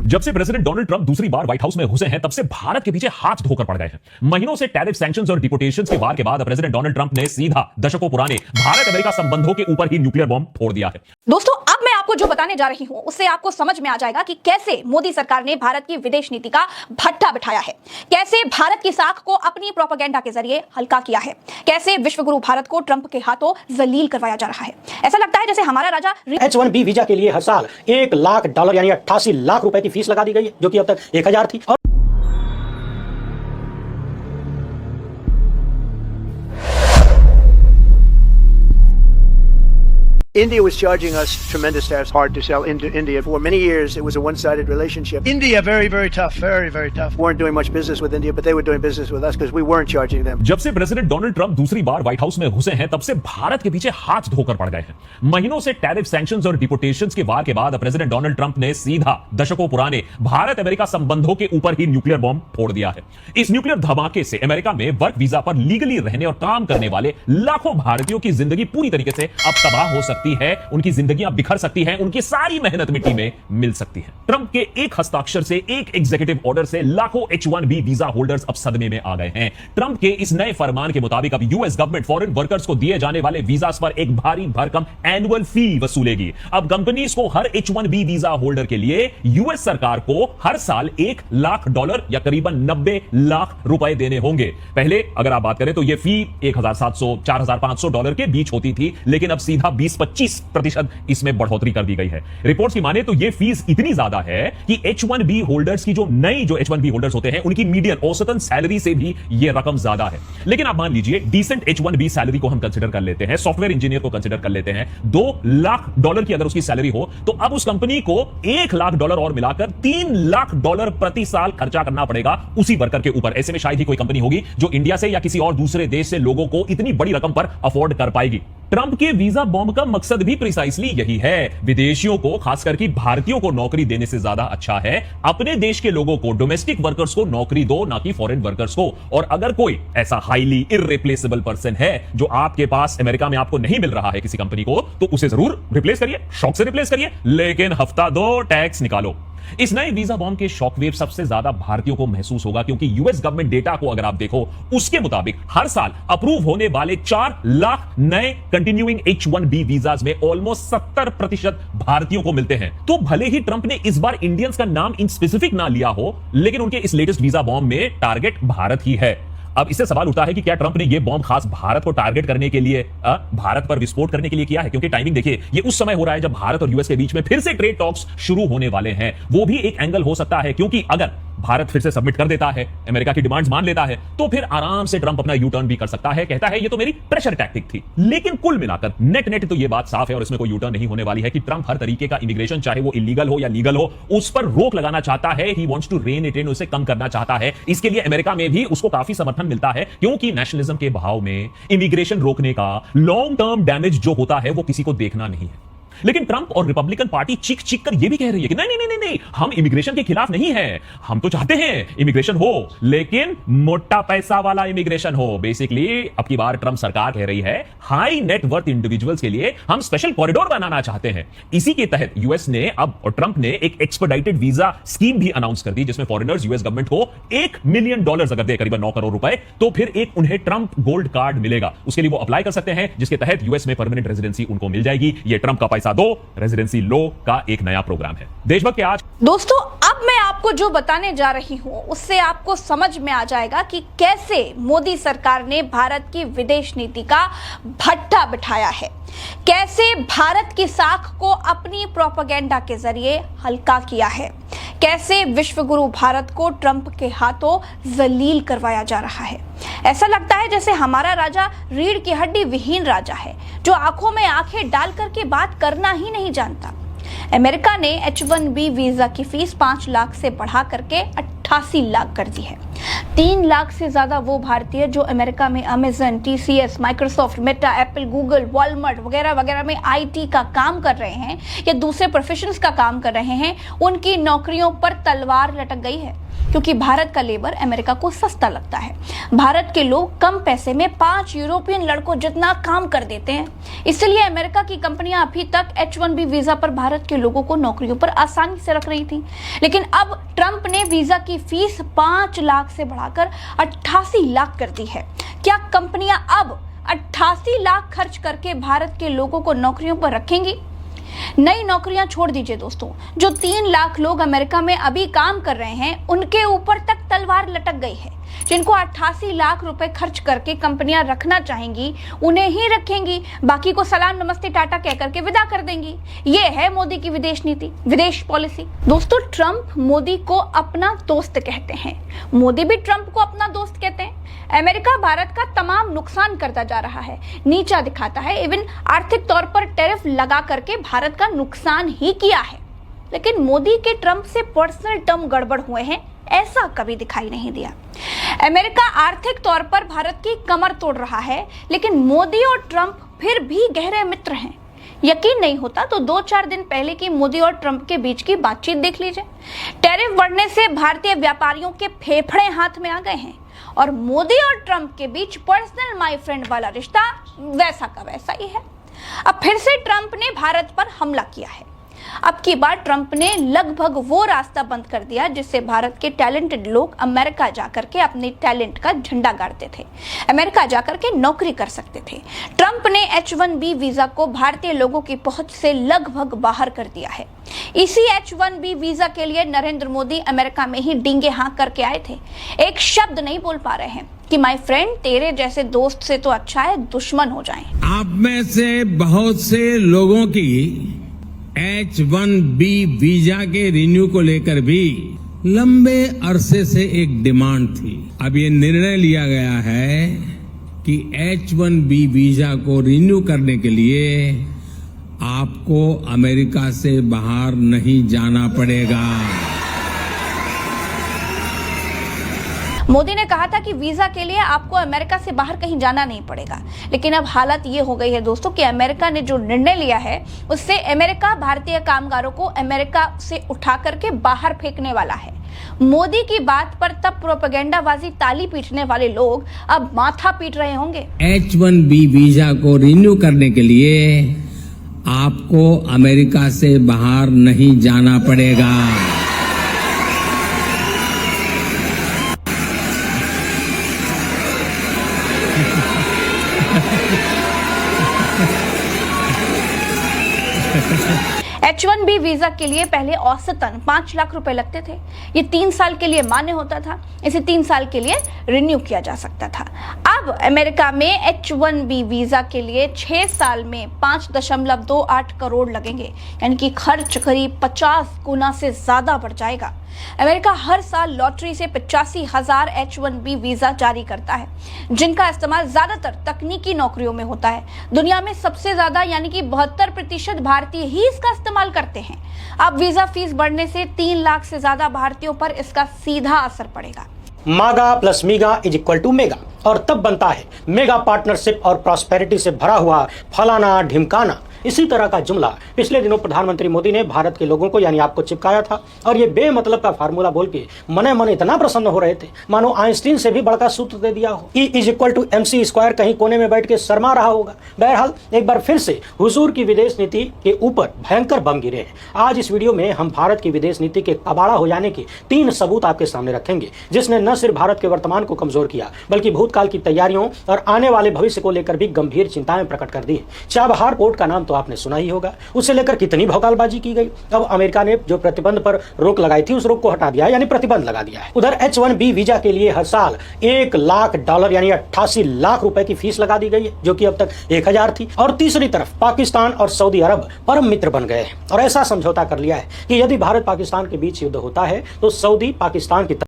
जब से president Donald Trump दूसरी बार व्हाइट हाउस में घुसे हैं, तब से भारत के पीछे हाथ धोकर पड़ गए हैं। महीनों से टैरिफ सैंक्शंस और डिपोटेशंस के वार के बाद प्रेसिडेंट डोनाल्ड ट्रंप ने सीधा दशकों पुराने भारत अमेरिका संबंधों के ऊपर ही न्यूक्लियर बॉम्ब फोड़ दिया है। दोस्तों, अब मैं आपको जो बताने जा रही हूं उससे आपको समझ में आ जाएगा कि कैसे मोदी सरकार ने भारत की विदेश नीति का भट्टा बिठाया है, कैसे भारत की साख को अपनी प्रोपेगेंडा के जरिए हल्का किया है, कैसे विश्वगुरु भारत को ट्रंप के हाथों जलील करवाया जा रहा है। ऐसा लगता है जैसे हमारा राजा H1B वीजा के लिए हर साल $1 लाख यानी 88 लाख रुपए की फीस लगा दी गई है, जो कि अब तक 1000 थी। और India was charging us tremendous tariffs, hard to sell into India. For many years, it was a one-sided relationship. India, very, very tough, very tough. Weren't doing much business with India, but they were doing business with us because we weren't charging them. जब से president Donald Trump दूसरी बार white house में घुसे हैं, तब से भारत के पीछे हाथ धोकर पड़ गए हैं। महीनों से टैरिफ सैंक्शंस और डिपोटेशंस के वार के बाद प्रेसिडेंट डोनाल्ड ट्रंप ने सीधा दशकों पुराने भारत अमेरिका संबंधों के ऊपर ही न्यूक्लियर बॉम्ब फोड़ दिया है। इस न्यूक्लियर धमाके से अमेरिका में वर्क वीजा पर लीगली रहने और काम करने वाले लाखों भारतीयों की जिंदगी पूरी तरीके से अब तबाह हो सकती है, उनकी जिंदगियां बिखर सकती हैं, उनकी सारी मेहनत मिट्टी में मिल सकती है। ट्रंप के एक हस्ताक्षर से, एक एग्जीक्यूटिव ऑर्डर से लाखों H1B वीजा होल्डर्स अब सदमे में आ गए हैं। ट्रंप के इस नए फरमान के मुताबिक अब यूएस गवर्नमेंट फॉरेन वर्कर्स को दिए जाने वाले वीजास पर एक भारी भरकम एनुअल फी वसूलेगी। अब कंपनीज को हर H1B वीजा होल्डर के लिए यूएस सरकार को हर साल $1 लाख या करीबन 90 लाख रुपए देने होंगे। पहले अगर आप बात करें तो यह फी $1,700 $4,500 के बीच होती थी, लेकिन अब सीधा 20-25% इसमें बढ़ोतरी कर दी गई है। रिपोर्ट्स की माने तो यह फीस इतनी ज्यादा है कि H1B होल्डर्स की जो H1B होल्डर्स होते हैं, उनकी मीडियन औसतन सैलरी से भी यह रकम ज्यादा है। लेकिन आप मान लीजिए डिसेंट H1B सैलरी को हम कंसीडर कर लेते हैं, सॉफ्टवेयर इंजीनियर को कंसीडर कर लेते हैं, $2 लाख की अगर उसकी सैलरी हो तो अब उस कंपनी को $1 लाख और मिलाकर $3 लाख प्रति साल खर्चा करना पड़ेगा उसी वर्कर के ऊपर। ऐसे में शायद ही कोई कंपनी होगी जो इंडिया से या किसी और दूसरे देश से लोगों को इतनी बड़ी रकम पर अफोर्ड कर पाएगी। ट्रंप के वीजा बॉम्ब का मकसद भी प्रिसाइसली यही है। विदेशियों को, खासकर कि भारतीयों को नौकरी देने से ज्यादा अच्छा है अपने देश के लोगों को, डोमेस्टिक वर्कर्स को नौकरी दो, ना कि फॉरेन वर्कर्स को। और अगर कोई ऐसा हाईली इररिप्लेसेबल पर्सन है जो आपके पास अमेरिका में आपको नहीं मिल रहा है किसी कंपनी को, तो उसे जरूर रिप्लेस करिए, शौक से रिप्लेस करिए, लेकिन हफ्ता 2 टैक्स निकालो। इस नए वीजा बॉम्ब के शॉकवेव सबसे ज्यादा भारतीयों को महसूस होगा, क्योंकि यूएस गवर्नमेंट डेटा को अगर आप देखो, उसके मुताबिक हर साल अप्रूव होने वाले 4 लाख नए कंटिन्यूइंग H1B वीजाज में ऑलमोस्ट 70% भारतीयों को मिलते हैं। तो भले ही ट्रंप ने इस बार इंडियंस का नाम इन स्पेसिफिक ना लिया हो, लेकिन उनके इस लेटेस्ट वीजा बॉम्ब में टारगेट भारत ही है। अब इससे सवाल उठता है कि क्या ट्रंप ने यह बॉम्ब खास भारत को टारगेट करने के लिए, भारत पर विस्फोट करने के लिए किया है? क्योंकि टाइमिंग देखिए, ये उस समय हो रहा है जब भारत और यूएस के बीच में फिर से ट्रेड टॉक्स शुरू होने वाले हैं। वो भी एक एंगल हो सकता है, क्योंकि अगर भारत फिर से सबमिट कर देता है, अमेरिका की डिमांड्स मान लेता है, तो फिर आराम से ट्रंप अपना यू टर्न भी कर सकता है। कहता है ये तो मेरी प्रेशर टैक्टिक थी। लेकिन कुल मिलाकर नेट तो ये बात साफ है और इसमें कोई यू टर्न नहीं होने वाली है कि ट्रंप हर तरीके का इमिग्रेशन, चाहे वो इलीगल हो या लीगल हो, उस पर रोक लगाना चाहता है। He wants to rein it in, उसे कम करना चाहता है। इसके लिए अमेरिका में भी उसको काफी समर्थन मिलता है, क्योंकि नेशनलिज्म के बहाव में इमिग्रेशन रोकने का लॉन्ग टर्म डैमेज जो होता है वो किसी को देखना नहीं है। लेकिन ट्रंप और रिपब्लिकन पार्टी चीख कर यह भी कह रही है कि नहीं, हम इमिग्रेशन के खिलाफ नहीं हैं। हम तो चाहते हैं इमिग्रेशन हो, लेकिन मोटा पैसा वाला इमिग्रेशन हो। बेसिकली अब की बार ट्रंप सरकार कह रही है हाई नेट वर्थ इंडिविजुअल्स के लिए हम स्पेशल कॉरिडोर बनाना चाहते हैं। इसी के तहत यूएस ने अब और ट्रंप ने एक एक्सपेडाइटेड वीजा स्कीम भी अनाउंस कर दी, जिसमें फॉरेनर्स यूएस गवर्नमेंट को $1 मिलियन अगर दे, करीबन 9 करोड़ रुपए, तो फिर एक उन्हें ट्रंप गोल्ड कार्ड मिलेगा। उसके लिए वो अप्लाई कर सकते हैं, जिसके तहत यूएस में परमानेंट रेजिडेंसी उनको मिल जाएगी। ये ट्रंप का पैसा दो रेजिडेंसी लो का एक नया प्रोग्राम है। देशभक्त के आज दोस्तों, अब मैं आपको जो बताने जा रही हूं उससे आपको समझ में आ जाएगा कि कैसे मोदी सरकार ने भारत की विदेश नीति का भट्टा बिठाया है, कैसे भारत की साख को अपनी प्रोपेगेंडा के जरिए हल्का किया है, कैसे विश्वगुरु भारत को ट्रंप के हाथों जलील करवाया जा रहा है। ऐसा लगता है जैसे हमारा राजा रीढ़ की हड्डी विहीन राजा है, जो आंखों में आंखें डाल करके बात करना ही नहीं जानता। अमेरिका ने H1B वीजा की फीस 5 लाख से बढ़ा करके 88 लाख कर दी है। 3 लाख से ज्यादा वो भारतीय जो अमेरिका में Amazon, TCS, Microsoft, Meta, Apple, Google, Walmart वगैरह में IT का काम कर रहे हैं या दूसरे प्रोफेशंस का काम कर रहे हैं, उनकी नौकरियों पर तलवार लटक गई है। क्योंकि भारत का लेबर अमेरिका को सस्ता लगता है। भारत के लोग कम पैसे में 5 यूरोपियन लड़कों जितना काम कर देते हैं, इसलिए अमेरिका की कंपनियां अभी तक H-1B वीजा पर भारत के लोगों को नौकरियों पर आसानी से रख रही थी। लेकिन अब ट्रंप ने वीजा की फीस 5 लाख से बढ़ाकर 88 लाख कर दी है। क्या कंपनियां अब 88 लाख खर्च करके भारत के लोगों को नौकरियों पर रखेंगी? नई नौकरियां छोड़ दीजिए दोस्तों, जो 3 लाख लोग अमेरिका में अभी काम कर रहे हैं उनके ऊपर तक तलवार लटक गई है। जिनको 88 लाख रुपए खर्च करके कंपनियां रखना चाहेंगी उन्हें ही रखेंगी, बाकी को सलाम नमस्ते टाटा कह करके विदा कर देंगी। ये है मोदी की विदेश नीति, विदेश पॉलिसी। दोस्तों, ट्रंप मोदी को अपना दोस्त कहते हैं, मोदी भी ट्रंप को अपना दोस्त कहते हैं। अमेरिका भारत का तमाम नुकसान करता जा रहा है, नीचा दिखाता है, इवन आर्थिक तौर पर टैरिफ लगा करके भारत का नुकसान ही किया है। लेकिन मोदी के ट्रंप से पर्सनल टर्म गड़बड़ हुए हैं, ऐसा कभी दिखाई नहीं दिया। अमेरिका आर्थिक तौर पर भारत की कमर तोड़ रहा है, लेकिन मोदी और ट्रंप फिर भी गहरे मित्र हैं। यकीन नहीं होता तो 2-4 दिन पहले की मोदी और ट्रंप के बीच की बातचीत देख लीजिए। टैरिफ बढ़ने से भारतीय व्यापारियों के फेफड़े हाथ में आ गए हैं और मोदी और ट्रंप के बीच पर्सनल माय फ्रेंड वाला रिश्ता वैसा का वैसा ही है। अब फिर से ट्रंप ने भारत पर हमला किया है। अब की बार ट्रंप ने लगभग वो रास्ता बंद कर दिया जिससे भारत के टैलेंटेड लोग अमेरिका जाकर के अपने टैलेंट का झंडा गाड़ते थे, अमेरिका जाकर के नौकरी कर सकते थे। ट्रंप ने H-1B वीजा को भारतीय लोगों की पहुंच से लगभग बाहर कर दिया है। इसी H-1B वीजा के लिए नरेंद्र मोदी अमेरिका में ही डींगे हाँक करके आए थे। एक शब्द नहीं बोल पा रहे हैं कि माय फ्रेंड, तेरे जैसे दोस्त से तो अच्छा है दुश्मन हो जाएं। आप में से बहुत से लोगों की H-1B वीजा के रिन्यू को लेकर भी लंबे अरसे से एक डिमांड थी। अब ये निर्णय लिया गया है कि H-1B वीजा को रिन्यू करने के लिए आपको अमेरिका से बाहर नहीं जाना पड़ेगा। मोदी ने कहा था कि वीजा के लिए आपको अमेरिका से बाहर कहीं जाना नहीं पड़ेगा, लेकिन अब हालत ये हो गई है दोस्तों कि अमेरिका ने जो निर्णय लिया है उससे अमेरिका भारतीय कामगारों को अमेरिका से उठा करके बाहर फेंकने वाला है। मोदी की बात पर तब प्रोपेगेंडाबाजी ताली पीटने वाले लोग अब माथा पीट रहे होंगे। H-1B वीजा को रिन्यू करने के लिए आपको अमेरिका से बाहर नहीं जाना पड़ेगा। H-1B वीजा के लिए पहले औसतन 5 लाख रुपए लगते थे। ये 3 साल के लिए मान्य होता था, इसे 3 साल के लिए रिन्यू किया जा सकता था। अब अमेरिका में H-1B वीजा के लिए 6 साल में 5.28 करोड़ लगेंगे, यानी कि खर्च करीब 50 गुना से ज्यादा बढ़ जाएगा। अमेरिका हर साल लॉटरी से 85,000 H-1B वीजा जारी करता है, जिनका इस्तेमाल ज्यादातर तकनीकी नौकरियों में होता है। दुनिया में सबसे ज्यादा यानी कि 72% भारतीय ही इसका इस्तेमाल करते हैं। अब वीजा फीस बढ़ने से 3 लाख से ज्यादा भारतीयों पर इसका सीधा असर पड़ेगा। मागा plus मीगा is equal to mega, और तब बनता है मेगा पार्टनरशिप और प्रॉस्पेरिटी से भरा हुआ फलाना ढिमकाना। इसी तरह का जुमला पिछले दिनों प्रधानमंत्री मोदी ने भारत के लोगों को यानी आपको चिपकाया था, और ये बेमतलब का फार्मूला बोल के मने मन इतना प्रसन्न हो रहे थे मानो आइंस्टीन से भी बड़का सूत्र दे दिया हो। E is equal to MC² कहीं कोने में बैठ के शर्मा रहा होगा। बहरहाल एक बार फिर से हुजूर की विदेश नीति के ऊपर भयंकर बम गिरे हैं। आज इस वीडियो में हम भारत की विदेश नीति के कबाड़ा हो जाने के 3 सबूत आपके सामने रखेंगे, जिसने न सिर्फ भारत के वर्तमान को कमजोर किया बल्कि भूतकाल की तैयारियों और आने वाले भविष्य को लेकर भी गंभीर चिंताएं प्रकट कर दी है। चाबहार पोर्ट का नाम तो आपने सुना ही होगा, उसे लेकर कितनी भौकालबाजी की गई। अब अमेरिका ने जो प्रतिबंध पर रोक लगाई थी उस रोक को हटा दिया, यानी प्रतिबंध लगा दिया है। उधर H-1B वीजा के लिए हर साल $1 लाख यानी 88 लाख रुपए की फीस लगा दी गई है, जो कि अब तक 1000 थी। और तीसरी तरफ पाकिस्तान और सऊदी अरब परम मित्र बन गए हैं और ऐसा समझौता कर लिया है कि यदि भारत पाकिस्तान के बीच युद्ध होता है तो सऊदी पाकिस्तान की